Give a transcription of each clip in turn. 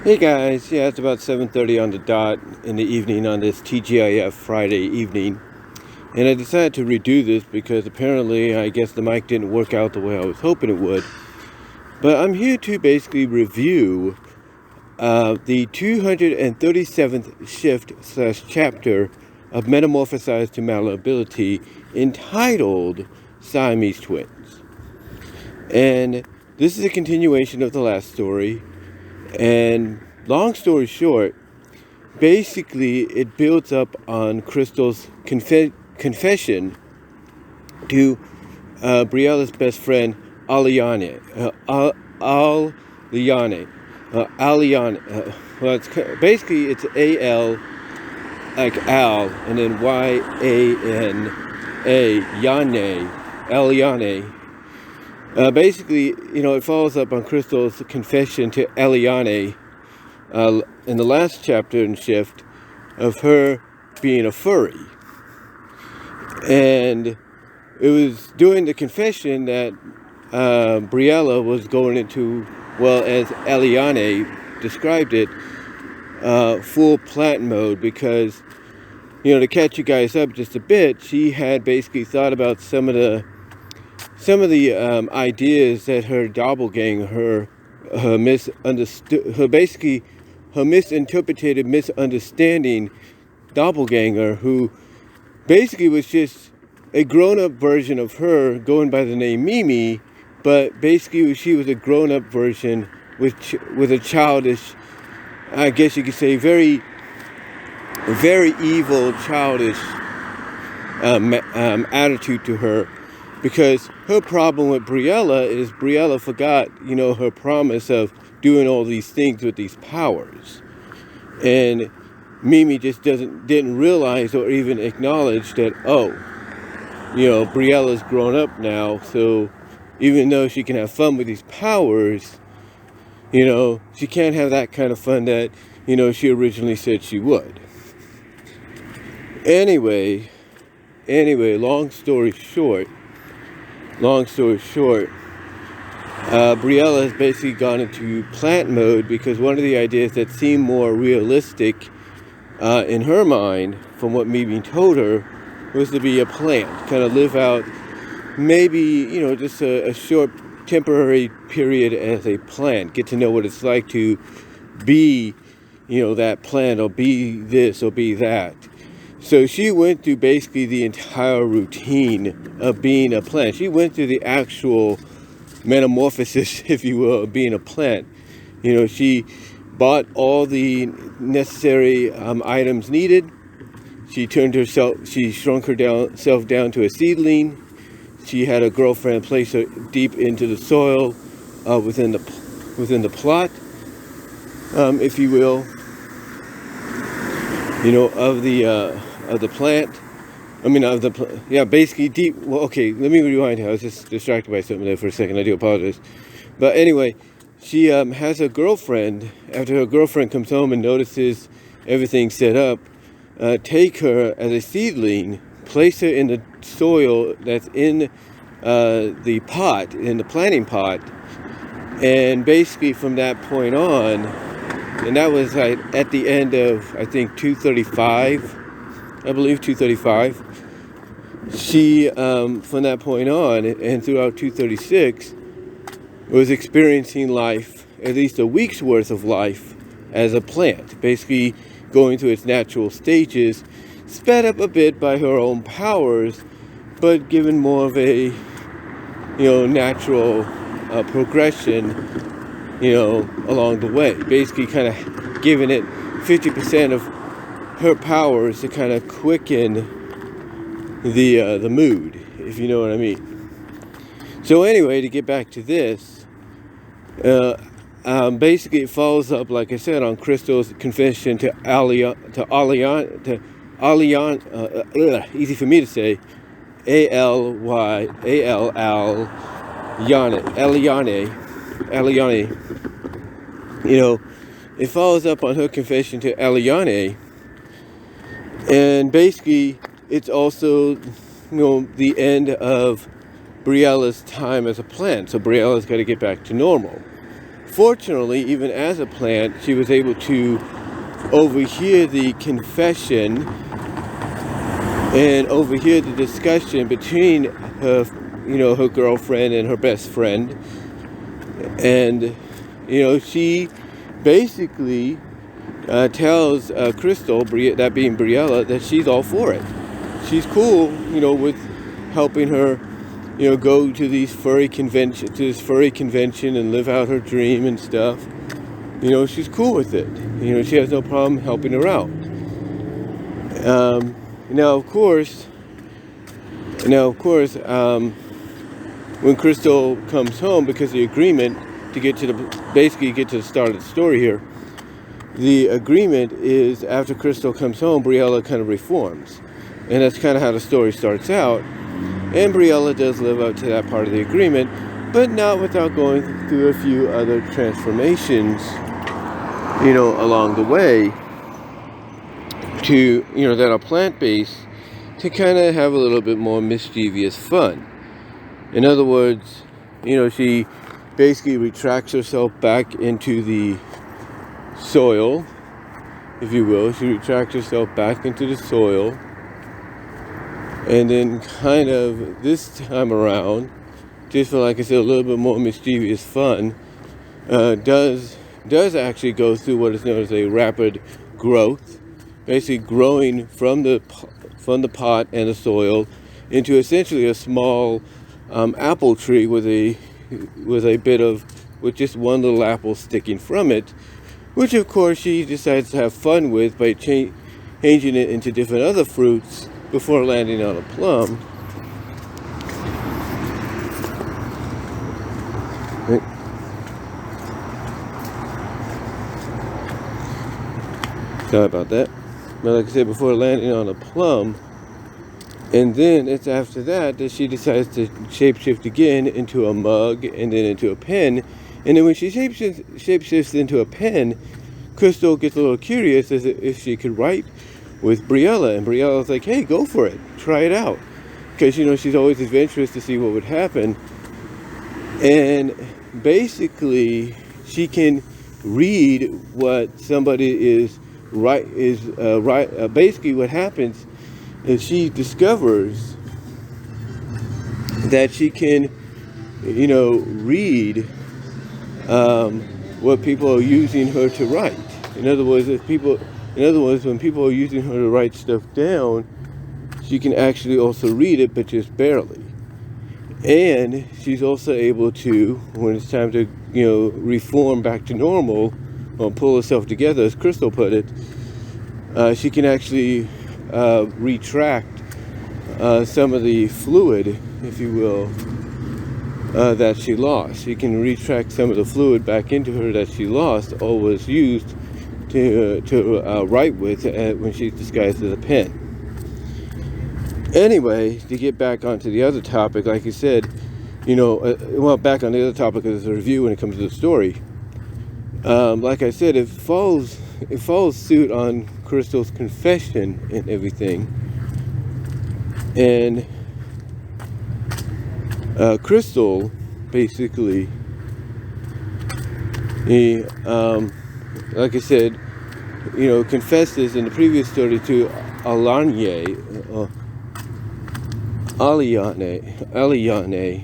Hey guys, yeah, it's about 7:30 on the dot in the evening on this TGIF Friday evening. And I decided to redo this because apparently I guess the mic didn't work out the way I was hoping it would. But I'm here to basically review the 237th shift/chapter of Metamorphosed to Malleability entitled Siamese Twins. And this is a continuation of the last story. And long story short, basically it builds up on Crystal's confession to Briella's best friend Aliane. Aliane. Well, basically it's A-L like Al and then Y-A-N-A, Yane, Aliane. Basically, it follows up on Crystal's confession to Eliane in the last chapter in Shift of her being a furry. And it was during the confession that Briella was going into, well, as Eliane described it, full plant mode because, to catch you guys up just a bit, she had basically thought about some of the ideas that her doppelganger, her misinterpreted, misunderstanding doppelganger, who basically was just a grown-up version of her going by the name Mimi, but basically she was a grown-up version with a childish, I guess you could say, very evil, childish attitude to her. Because her problem with Briella is Briella forgot, her promise of doing all these things with these powers. And Mimi just didn't realize or even acknowledge that, Briella's grown up now, so even though she can have fun with these powers, she can't have that kind of fun that, she originally said she would. Anyway, long story short, Briella has basically gone into plant mode because one of the ideas that seemed more realistic in her mind, from what Mimi told her, was to be a plant, kind of live out maybe, just a short temporary period as a plant, get to know what it's like to be, that plant, or be this or be that. So she went through basically the entire routine of being a plant. She went through the actual metamorphosis, if you will, of being a plant. She bought all the necessary items needed. She shrunk herself down to a seedling. She had a girlfriend place her deep into the soil within the plot, if you will, of the plant. Basically deep. Well, okay, let me rewind here. I was just distracted by something there for a second. I do apologize. But anyway, she has a girlfriend. After her girlfriend comes home and notices everything set up, take her as a seedling, place her in the soil that's in the pot, in the planting pot, and basically from that point on, and that was at the end of, I think, 235. I believe 235. She, from that point on, and throughout 236, was experiencing life, at least a week's worth of life, as a plant, basically going through its natural stages, sped up a bit by her own powers, but given more of a, natural progression, along the way. Basically kind of giving it 50% of her powers to kind of quicken the mood, if you know what I mean. So anyway, to get back to this, basically it follows up, like I said, on Crystal's confession to Aliane, easy for me to say, Aliane. It follows up on her confession to Aliane. And basically, it's also, the end of Briella's time as a plant. So Briella's got to get back to normal. fortunately, even as a plant, she was able to overhear the confession and overhear the discussion between her, her girlfriend and her best friend. And, she basically tells Crystal, that being Briella, that she's all for it. She's cool, with helping her, go to this furry convention and live out her dream and stuff. She's cool with it. She has no problem helping her out. Now, of course, when Crystal comes home, because the agreement to get to the start of the story here, the agreement is after Crystal comes home, Briella kind of reforms. And that's kind of how the story starts out. And Briella does live up to that part of the agreement, but not without going through a few other transformations, along the way to, that are plant-based, to kind of have a little bit more mischievous fun. In other words, she basically retracts herself back into the soil, if you will. She retracts herself back into the soil, and then kind of this time around, just for, like I said, a little bit more mischievous fun, does actually go through what is known as a rapid growth, basically growing from the pot and the soil into essentially a small apple tree with just one little apple sticking from it, which of course she decides to have fun with by changing it into different other fruits before landing on a plum. Sorry about that. But like I said, before landing on a plum, and then it's after that she decides to shapeshift again into a mug and then into a pen. And then when she shapeshifts into a pen, Crystal gets a little curious as if she could write with Briella. And Briella's like, hey, go for it. Try it out. Because, she's always adventurous to see what would happen. And basically, she can read what somebody is basically what happens is she discovers that she can, read what people are using her to write. In other words, when people are using her to write stuff down, she can actually also read it, but just barely. And she's also able to, when it's time to, reform back to normal, or pull herself together, as Crystal put it, she can actually retract some of the fluid, if you will, that she lost. She can retract some of the fluid back into her that she lost or was used to write with when she's disguised as a pen. Anyway, to get back onto the other topic, like you said, back on the other topic of the review when it comes to the story. Like I said, it follows suit on Crystal's confession and everything. And Crystal basically, like I said, confesses in the previous story to Aliane,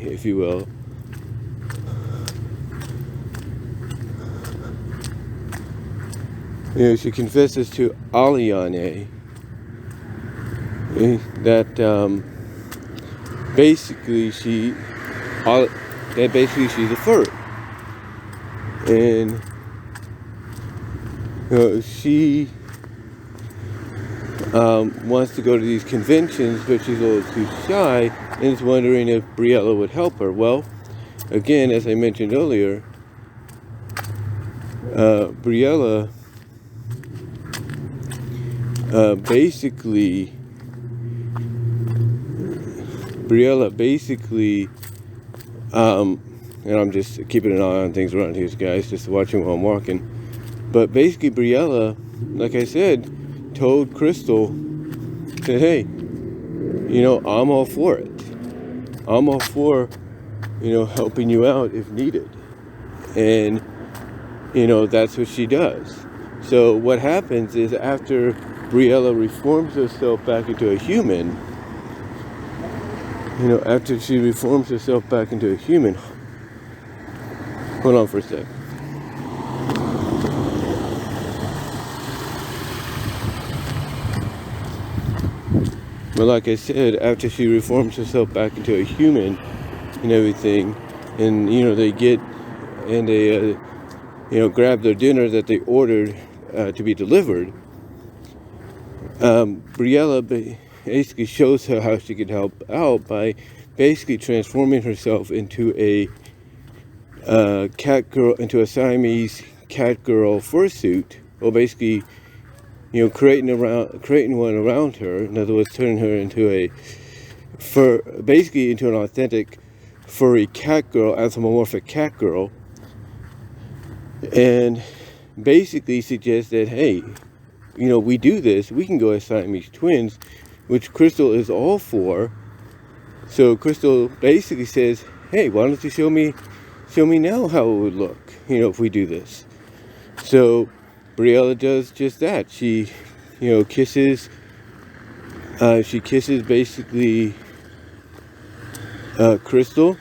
if you will. She confesses to Aliane that basically she's a furry, and she wants to go to these conventions, but she's a little too shy, and is wondering if Briella would help her. Well, again, as I mentioned earlier, Briella basically, and I'm just keeping an eye on things around here, guys, just watching while I'm walking. But basically, Briella, like I said, told Crystal, said, hey, I'm all for it. I'm all for, helping you out if needed. And that's what she does. So what happens is after Briella reforms herself back into a human, after she reforms herself back into a human, hold on for a sec. But like I said, after she reforms herself back into a human and everything, and they get and they grab their dinner that they ordered to be delivered, Briella basically shows her how she can help out by basically transforming herself into a cat girl, into a Siamese cat girl fursuit, or basically creating one around her. In other words, turning her into into an authentic furry cat girl, anthropomorphic cat girl, and basically suggests that, hey, we do this, we can go as Siamese twins, which Crystal is all for. So Crystal basically says, hey, why don't you show me now how it would look, if we do this. So Briella does just that. She, kisses basically Crystal,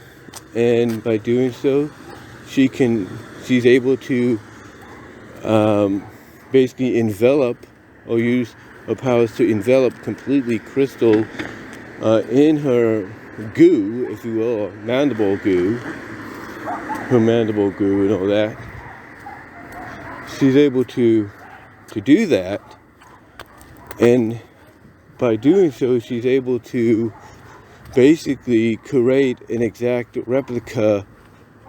and by doing so, she's able to basically envelop, or use her powers to envelop completely Crystal in her goo, if you will, or mandible goo, and all that. She's able to do that, and by doing so, she's able to basically create an exact replica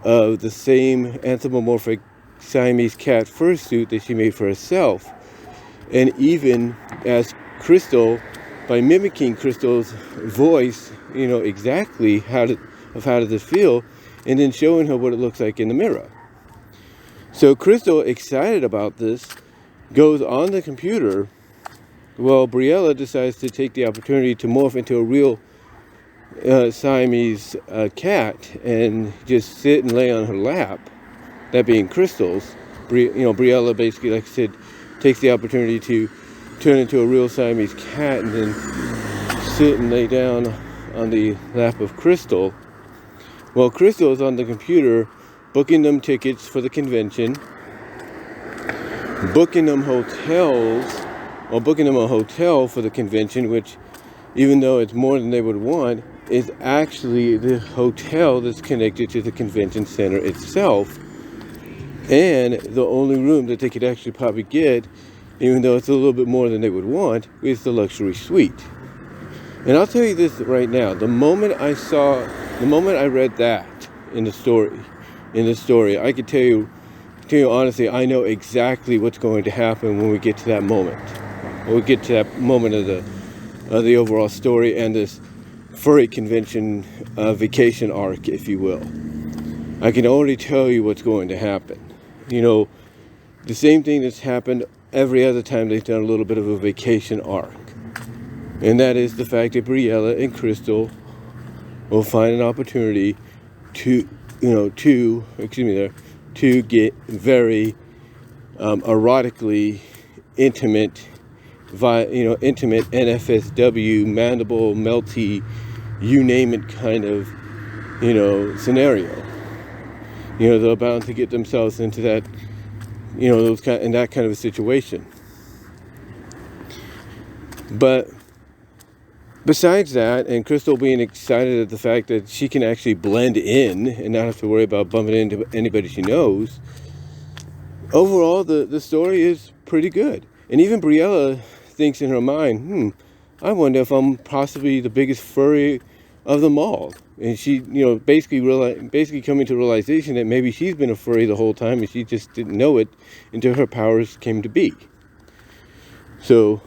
of the same anthropomorphic Siamese cat fursuit that she made for herself. And even as Crystal, by mimicking Crystal's voice, exactly how does this feel, and then showing her what it looks like in the mirror. So Crystal, excited about this, goes on the computer. Well, Briella decides to take the opportunity to morph into a real Siamese cat and just sit and lay on her lap, that being Crystal's. Briella basically, like I said, takes the opportunity to turn into a real Siamese cat and then sit and lay down on the lap of Crystal. Well, Crystal is on the computer booking them tickets for the convention, booking them hotels, or booking them a hotel for the convention, which, even though it's more than they would want, is actually the hotel that's connected to the convention center itself, and the only room that they could actually probably get, even though it's a little bit more than they would want, is the luxury suite. And I'll tell you this right now, the moment I read that in the story, I could tell you honestly, I know exactly what's going to happen when we get to that moment. When we get to that moment of the overall story and this furry convention vacation arc, if you will. I can already tell you what's going to happen. The same thing that's happened every other time they've done a little bit of a vacation arc. And that is the fact that Briella and Crystal will find an opportunity to get very erotically intimate, intimate NFSW, mandible, melty, you name it kind of, scenario. They're bound to get themselves into that, in that kind of a situation. But besides that, and Crystal being excited at the fact that she can actually blend in and not have to worry about bumping into anybody she knows, overall, the story is pretty good. And even Briella thinks in her mind, I wonder if I'm possibly the biggest furry of them all. And she, basically coming to realization that maybe she's been a furry the whole time and she just didn't know it until her powers came to be. So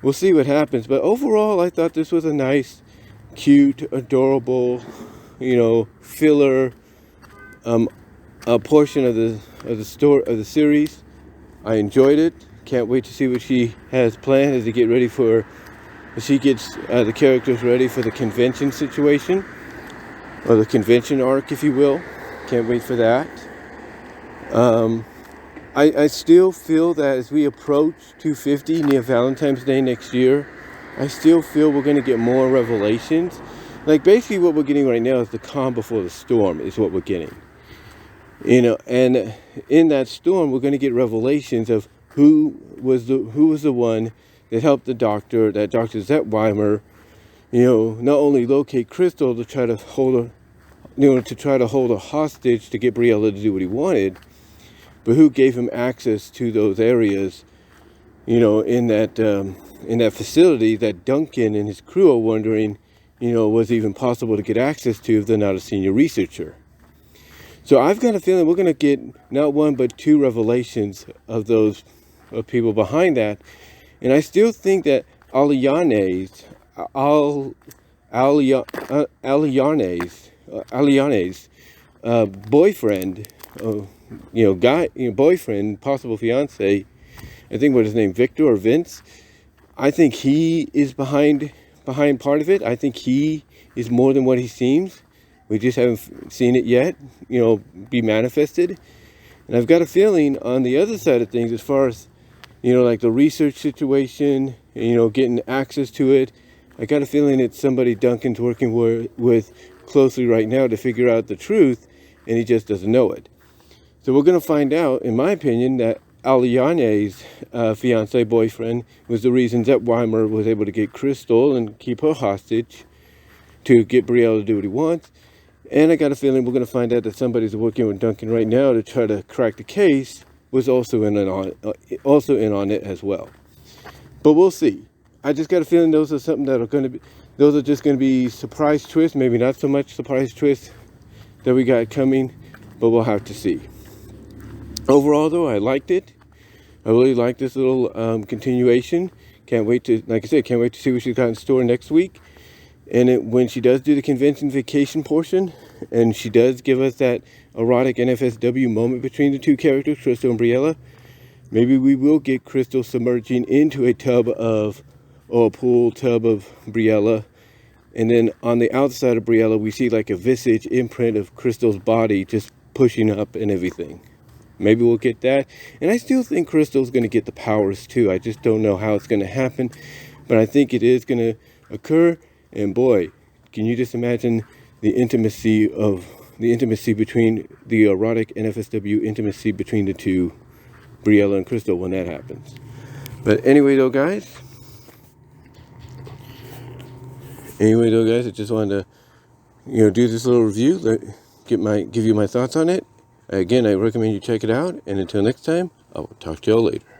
we'll see what happens. But overall, I thought this was a nice, cute, adorable, filler a portion of the series. I enjoyed it. Can't wait to see what she has planned as she gets the characters ready for the convention situation, or the convention arc, if you will. Can't wait for that. I still feel that as we approach 250 near Valentine's Day next year, I still feel we're going to get more revelations. Like basically what we're getting right now is the calm before the storm is what we're getting. You know, and in that storm, we're going to get revelations of who was the one that helped that Dr. Zettweimer, you know, not only locate Crystal to try to hold her, you know, to try to hold her hostage to get Briella to do what he wanted, but who gave him access to those areas, you know, in that facility that Duncan and his crew are wondering, you know, was even possible to get access to if they're not a senior researcher. So I've got a feeling we're going to get not one but two revelations of those people behind that. And I still think that Aliane's boyfriend, you know, guy, you know, boyfriend, possible fiance, I think what his name, Victor or Vince, I think he is behind part of it. I think he is more than what he seems. We just haven't seen it yet, you know, be manifested. And I've got a feeling on the other side of things, as far as, you know, like the research situation, you know, getting access to it, I got a feeling it's somebody Duncan's working with closely right now to figure out the truth, and he just doesn't know it. So we're going to find out, in my opinion, that Aliane's fiance boyfriend was the reason Zettweimer was able to get Crystal and keep her hostage to get Briella to do what he wants. And I got a feeling we're going to find out that somebody's working with Duncan right now to try to crack the case was also in on it as well. But we'll see. I just got a feeling those are something that are going to be, those are just going to be surprise twists, maybe not so much surprise twists that we got coming, but we'll have to see. Overall, though, I liked it. I really like this little continuation. Can't wait to, like I said, can't wait to see what she's got in store next week. And when she does do the convention vacation portion, and she does give us that erotic NFSW moment between the two characters, Crystal and Briella, maybe we will get Crystal submerging into a pool tub of Briella. And then on the outside of Briella, we see like a visage imprint of Crystal's body just pushing up and everything. Maybe we'll get that. And I still think Crystal's going to get the powers too. I just don't know how it's going to happen. But I think it is going to occur. And boy, can you just imagine the intimacy between the erotic NFSW intimacy between the two, Briella and Crystal, when that happens. But anyway though guys, I just wanted to, you know, do this little review, give you my thoughts on it. Again, I recommend you check it out, and until next time, I will talk to y'all later.